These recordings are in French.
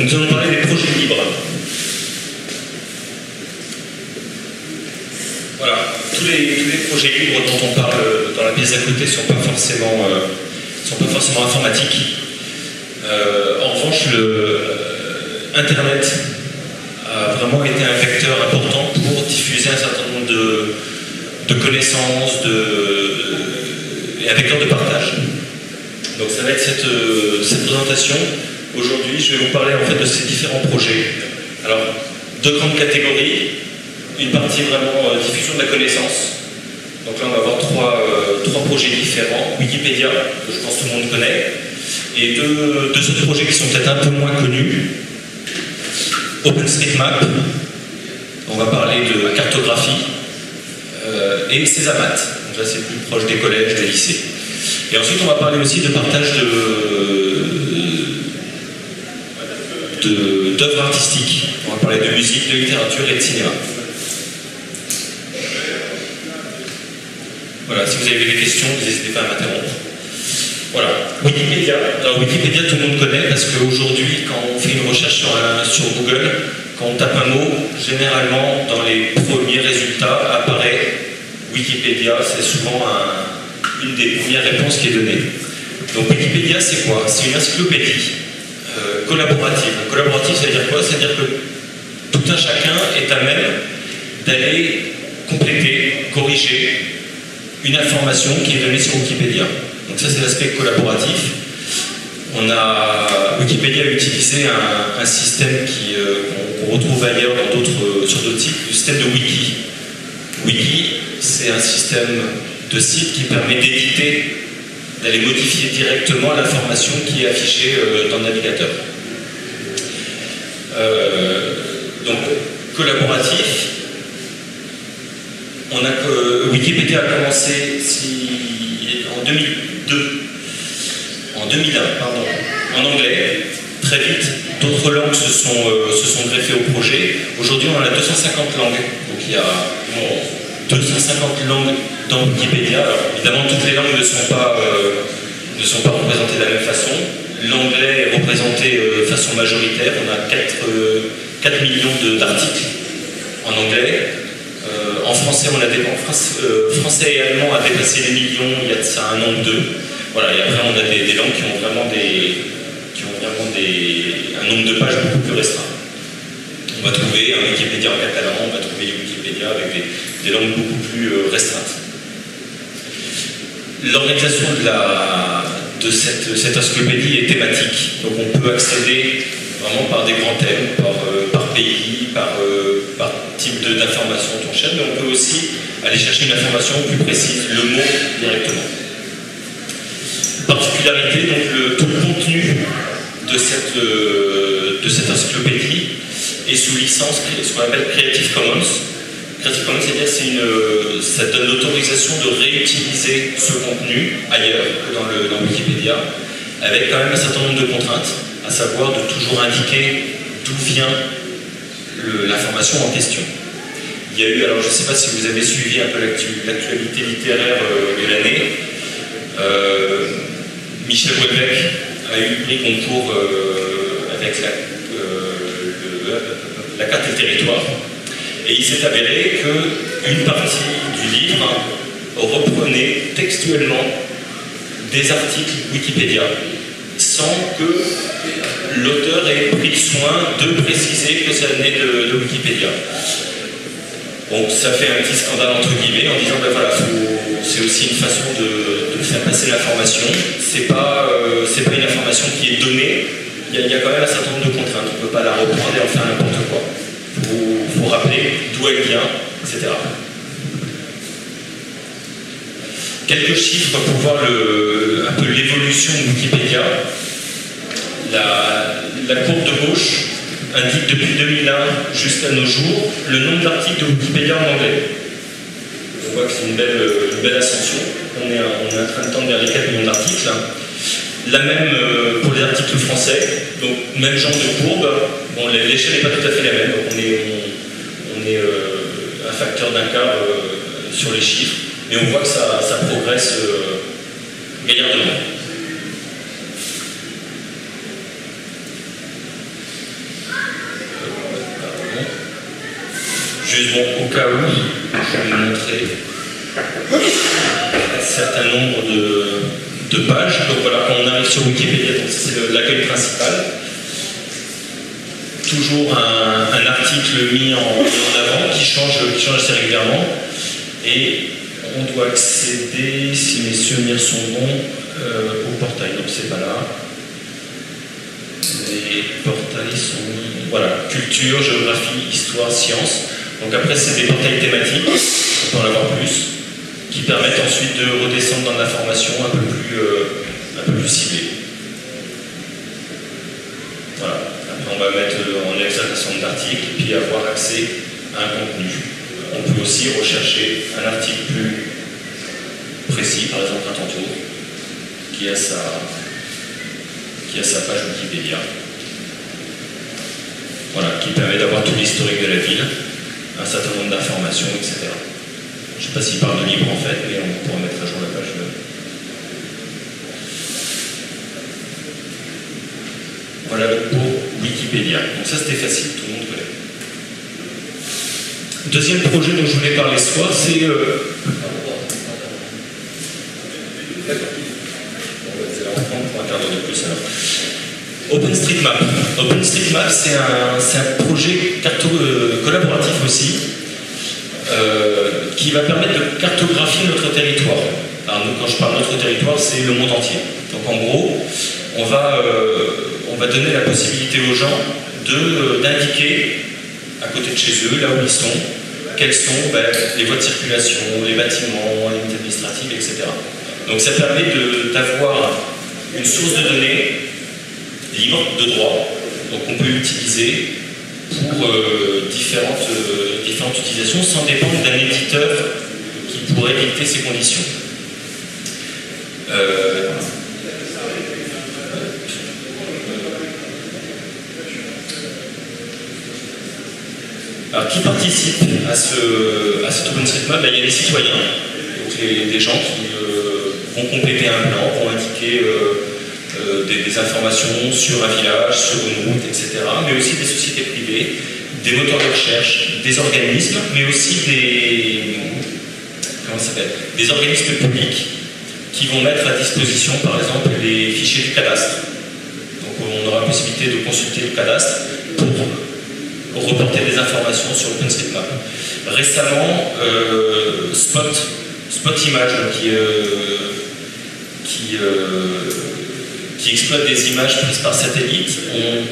Donc nous allons parler des projets libres. Voilà, tous les projets libres dont on parle dans la pièce à côté ne sont pas forcément informatiques. En revanche, Internet a vraiment été un vecteur important pour diffuser un certain nombre de connaissances et un vecteur de partage. Donc ça va être cette présentation. Aujourd'hui, je vais vous parler en fait de ces différents projets. Alors, deux grandes catégories. Une partie vraiment diffusion de la connaissance. Donc là, on va avoir trois projets différents. Wikipédia, que je pense que tout le monde connaît. Et deux autres projets qui sont peut-être un peu moins connus. OpenStreetMap, on va parler de cartographie. Et Césamat, donc là c'est plus proche des collèges, des lycées. Et ensuite, on va parler aussi de partage d'œuvres artistiques. On va parler de musique, de littérature et de cinéma. Voilà, si vous avez des questions, n'hésitez pas à m'interrompre. Voilà, Wikipédia. Alors Wikipédia, tout le monde connaît parce qu'aujourd'hui, quand on fait une recherche sur Google, quand on tape un mot, généralement, dans les premiers résultats, apparaît Wikipédia. C'est souvent une des premières réponses qui est donnée. Donc Wikipédia, c'est quoi? C'est une encyclopédie collaborative. Collaborative, ça veut dire quoi? Ça veut dire que tout un chacun est à même d'aller compléter, corriger une information qui est donnée sur Wikipédia. Donc ça, c'est l'aspect collaboratif. Wikipédia a utilisé un système qu'on retrouve ailleurs sur d'autres sites, le système de Wiki. Wiki, c'est un système de site qui permet d'éditer, d'aller modifier directement l'information qui est affichée dans le navigateur. Donc, collaboratif. Wikipédia a commencé en 2001, en anglais, très vite. D'autres langues se sont greffées au projet. Aujourd'hui, on a 250 langues. Donc il y a 250 langues dans Wikipédia. Alors, évidemment, toutes les langues ne sont pas représentées de la même façon. L'anglais est représenté de façon majoritaire. On a 4 millions d'articles en anglais. En français, français et allemand a dépassé les millions il y a de ça un an ou deux. Voilà, et après, on a des langues qui ont vraiment un nombre de pages beaucoup plus restreint. On va trouver un Wikipédia en catalan, on va trouver du Wikipédia avec des langues beaucoup plus restreintes. L'organisation de cette encyclopédie est thématique. Donc on peut accéder vraiment par des grands thèmes, par pays, par type d'information dont on cherche, mais on peut aussi aller chercher une information plus précise, le mot directement. Particularité, donc tout le contenu de cette encyclopédie est sous licence, ce qu'on appelle Creative Commons. Creative Commons, c'est-à-dire ça donne l'autorisation de réutiliser ce contenu ailleurs que dans Wikipédia, avec quand même un certain nombre de contraintes, à savoir de toujours indiquer d'où vient l'information en question. Il y a eu, alors je ne sais pas si vous avez suivi un peu l'actualité littéraire de l'année, Michel Houellebecq a eu le prix Goncourt avec la carte et le territoire, et il s'est avéré qu'une partie du livre reprenait textuellement des articles Wikipédia, sans que l'auteur ait pris soin de préciser que ça venait de Wikipédia. Donc ça fait un petit scandale entre guillemets en disant ben voilà, c'est aussi une façon de faire passer l'information. C'est pas une information qui est donnée. Il y a quand même un certain nombre de contraintes. On ne peut pas la reprendre et en faire n'importe quoi. Il faut rappeler d'où elle vient, etc. Quelques chiffres pour voir un peu l'évolution de Wikipédia. La courbe de gauche indique depuis 2001 jusqu'à nos jours le nombre d'articles de Wikipédia en anglais. On voit que c'est une belle ascension. On est en train de tendre vers les 4 millions d'articles. La même pour les articles français, donc même genre de courbe. Bon, l'échelle n'est pas tout à fait la même, donc on est un facteur d'un quart sur les chiffres, mais on voit que ça progresse gaillardement. juste bon, au cas où, je vais vous montrer un certain nombre de pages. Donc voilà, quand on arrive sur Wikipédia, c'est l'accueil principal. Toujours un article mis en avant qui change assez régulièrement. Et on doit accéder, si mes souvenirs sont bons, au portail. Donc c'est pas là. Les portails sont... Voilà, culture, géographie, histoire, sciences. Donc après, c'est des portails thématiques, on peut en avoir plus, qui permettent ensuite de redescendre dans l'information un peu plus ciblée. Voilà. Après, on va mettre en exergue un certain nombre d'articles et puis avoir accès à un contenu. On peut aussi rechercher un article plus précis, par exemple un Tentour, qui a sa page Wikipédia. Voilà, qui permet d'avoir tout l'historique de la ville, un certain nombre d'informations, etc. Je ne sais pas s'il parle de livre en fait, mais on pourra mettre à jour la page. Voilà pour Wikipédia. Donc ça c'était facile, tout le monde connaît. Deuxième projet dont je voulais parler ce soir, c'est... OpenStreetMap. OpenStreetMap, c'est un projet collaboratif aussi, qui va permettre de cartographier notre territoire. Alors, nous, quand je parle de notre territoire, c'est le monde entier. Donc en gros, on va donner la possibilité aux gens d'indiquer, à côté de chez eux, là où ils sont, quelles sont les voies de circulation, les bâtiments, les unités administratives, etc. Donc ça permet d'avoir une source de données libre, de droit, donc on peut l'utiliser pour différentes utilisations sans dépendre d'un éditeur qui pourrait dicter ses conditions. Alors, qui participe à cet OpenStreetMap? Il y a des citoyens, donc des gens qui vont compléter un plan, vont indiquer des informations sur un village, sur une route, etc. Mais aussi des sociétés privées, des moteurs de recherche, des organismes, mais aussi des organismes publics qui vont mettre à disposition, par exemple, les fichiers du cadastre. Donc on aura la possibilité de consulter le cadastre pour reporter des informations sur OpenStreetMap. Récemment, Spot Image, qui exploitent des images prises par satellite, ont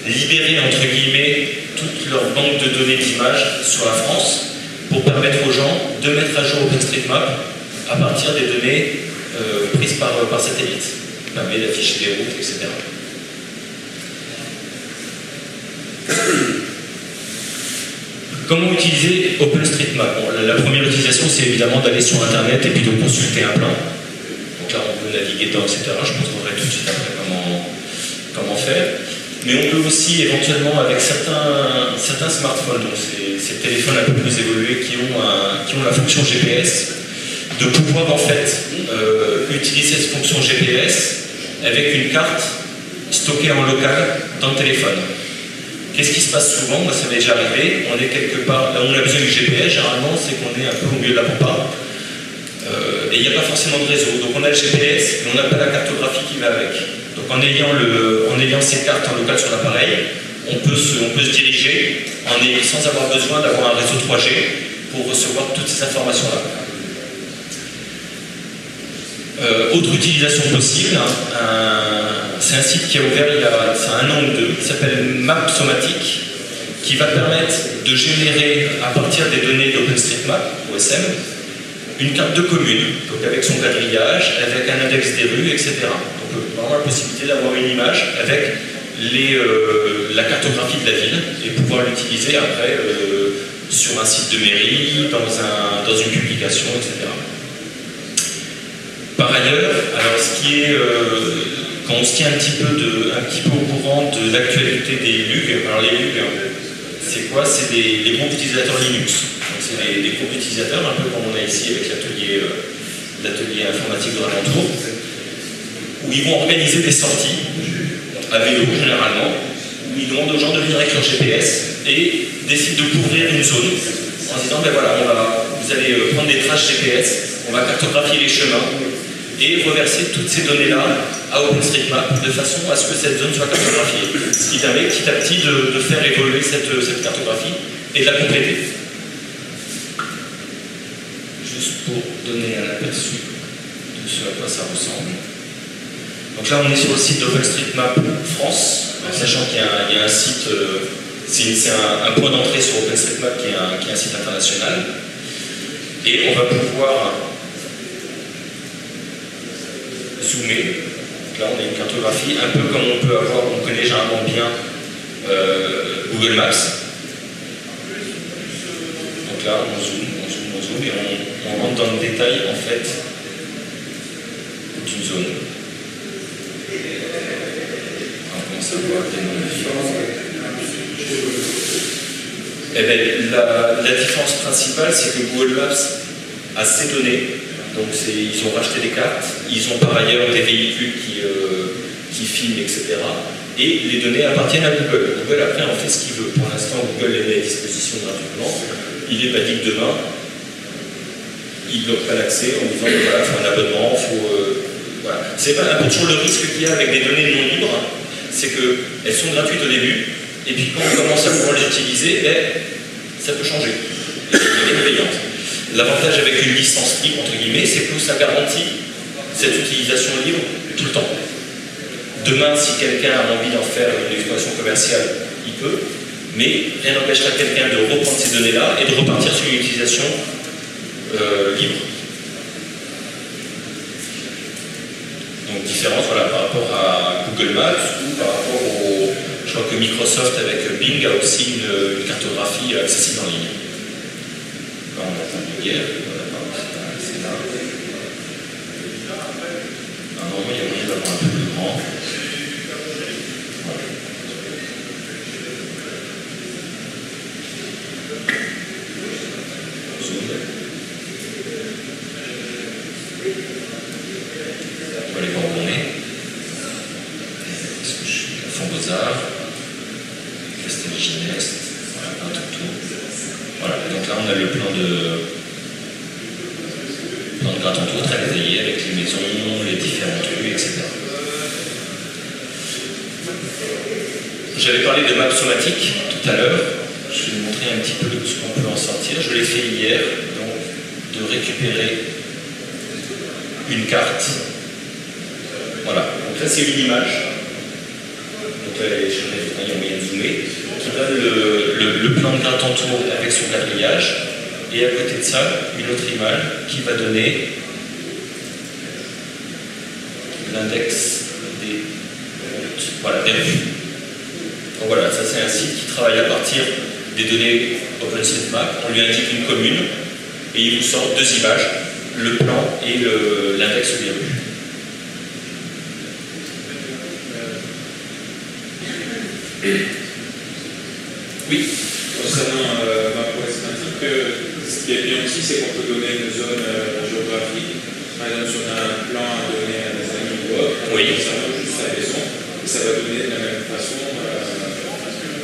libéré, entre guillemets, toute leur banque de données d'images sur la France pour permettre aux gens de mettre à jour OpenStreetMap à partir des données prises par satellite. Ça permet d'afficher des routes, etc. Comment utiliser OpenStreetMap? La première utilisation, c'est évidemment d'aller sur Internet et puis de consulter un plan. Donc là, on peut naviguer dedans, etc. Je vous montrerai tout de suite après comment faire. Mais on peut aussi, éventuellement, avec certains smartphones, donc ces téléphones un peu plus évolués qui ont la fonction GPS, de pouvoir en fait utiliser cette fonction GPS avec une carte stockée en local dans le téléphone. Qu'est-ce qui se passe souvent? Moi, ça m'est déjà arrivé. On est quelque part, là où on a besoin du GPS, généralement, c'est qu'on est un peu au milieu de la pampa. Et il n'y a pas forcément de réseau. Donc on a le GPS, mais on n'a pas la cartographie qui va avec. Donc en ayant ces cartes en local sur l'appareil, on peut se diriger sans avoir besoin d'avoir un réseau 3G pour recevoir toutes ces informations-là. Autre utilisation possible, c'est un site qui a ouvert il y a un an ou deux, qui s'appelle Mapsomatic, qui va permettre de générer, à partir des données d'OpenStreetMap, OSM, une carte de commune, donc avec son quadrillage, avec un index des rues, etc. Donc vraiment la possibilité d'avoir une image avec la cartographie de la ville et pouvoir l'utiliser après sur un site de mairie, dans une publication, etc. Par ailleurs, alors quand on se tient un petit peu au courant de l'actualité des LUG, alors les LUG, c'est quoi? C'est des groupes utilisateurs Linux. C'est des groupes d'utilisateurs, un peu comme on a ici avec l'atelier informatique de Ralentour, où ils vont organiser des sorties, à vélo généralement, où ils demandent aux gens de venir avec leur GPS et décident de couvrir une zone en disant, ben voilà, vous allez prendre des traces GPS, on va cartographier les chemins et reverser toutes ces données-là à OpenStreetMap de façon à ce que cette zone soit cartographiée. Ce qui permet petit à petit de faire évoluer cette cartographie et de la compléter. Juste pour donner un aperçu de ce à quoi ça ressemble. Donc là, on est sur le site d'OpenStreetMap France, sachant qu'il y a un site, c'est un point d'entrée sur OpenStreetMap qui est un site international. Et on va pouvoir zoomer. Donc là, on a une cartographie un peu comme on peut avoir, on connaît généralement bien Google Maps. Donc là, on zoome et on rentre dans le détail en fait d'une zone. On commence à voir des noms différents. Eh bien, la différence principale, c'est que Google Maps a ses données. Donc ils ont racheté des cartes, ils ont par ailleurs des véhicules qui filment, etc. Et les données appartiennent à Google. Google après en fait ce qu'il veut. Pour l'instant, Google les met à disposition gratuitement. Il est pas dit que demain, il ne bloque pas l'accès en disant que voilà, il faut un abonnement, voilà. C'est un peu toujours le risque qu'il y a avec des données non libres, hein, c'est qu'elles sont gratuites au début, et puis quand on commence à pouvoir les utiliser, ça peut changer. Et c'est une donnée payante. L'avantage avec une licence libre, entre guillemets, c'est que ça garantit cette utilisation libre tout le temps. Demain, si quelqu'un a envie d'en faire une exploitation commerciale, il peut, mais rien n'empêchera quelqu'un de reprendre ces données-là et de repartir sur une utilisation libre. Donc différence voilà, par rapport à Google Maps ou par rapport au... Je crois que Microsoft avec Bing a aussi une cartographie accessible en ligne. Là, on a pas de guerre, c'est là. Normalement, il y a moyen d'avoir un peu plus grand. Voilà. Zoom. On va aller voir où on est. Est-ce que je suis à fond Beaux-Arts? Castelginest. Voilà, un tout tour. Voilà, donc là on a le plan de Grand Tour très détaillé avec les maisons, les différentes rues, etc. J'avais parlé de map somatique tout à l'heure. Je vais vous montrer un petit peu ce qu'on peut en sortir. Je l'ai fait hier, donc de récupérer une carte. Voilà, donc là c'est une image. Donc là, il y a moyen de zoomer, qui donne le plan de Grand Tour avec son quadrillage. Et à côté de ça, une autre image qui va donner l'index des routes. Voilà, des rues. Donc voilà, ça c'est un site qui travaille à partir des données OpenStreetMap. On lui indique une commune et il vous sort deux images, le plan et l'index des rues. Oui. Concernant ma problématique, ce qui est bien aussi, c'est qu'on peut donner une zone géographique. Par exemple, si on a un plan à donner à des amis ou autre, oui. Ça va juste à la maison, et ça va donner de la même façon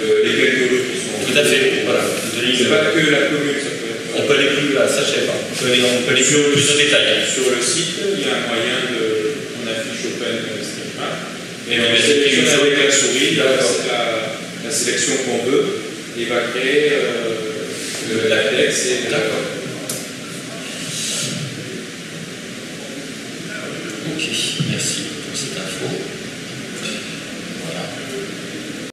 les quelques rues qui sont. Tout à fait, voilà. C'est pas que la commune, ça peut être. On peut aller plus là, ça je sais pas. On peut aller plus en détail. Sur le site, il y a un moyen on affiche OpenStreetMap. Et on sélectionne avec la souris, la sélection qu'on veut, et va créer l'index. D'accord. Ok, merci pour cette info.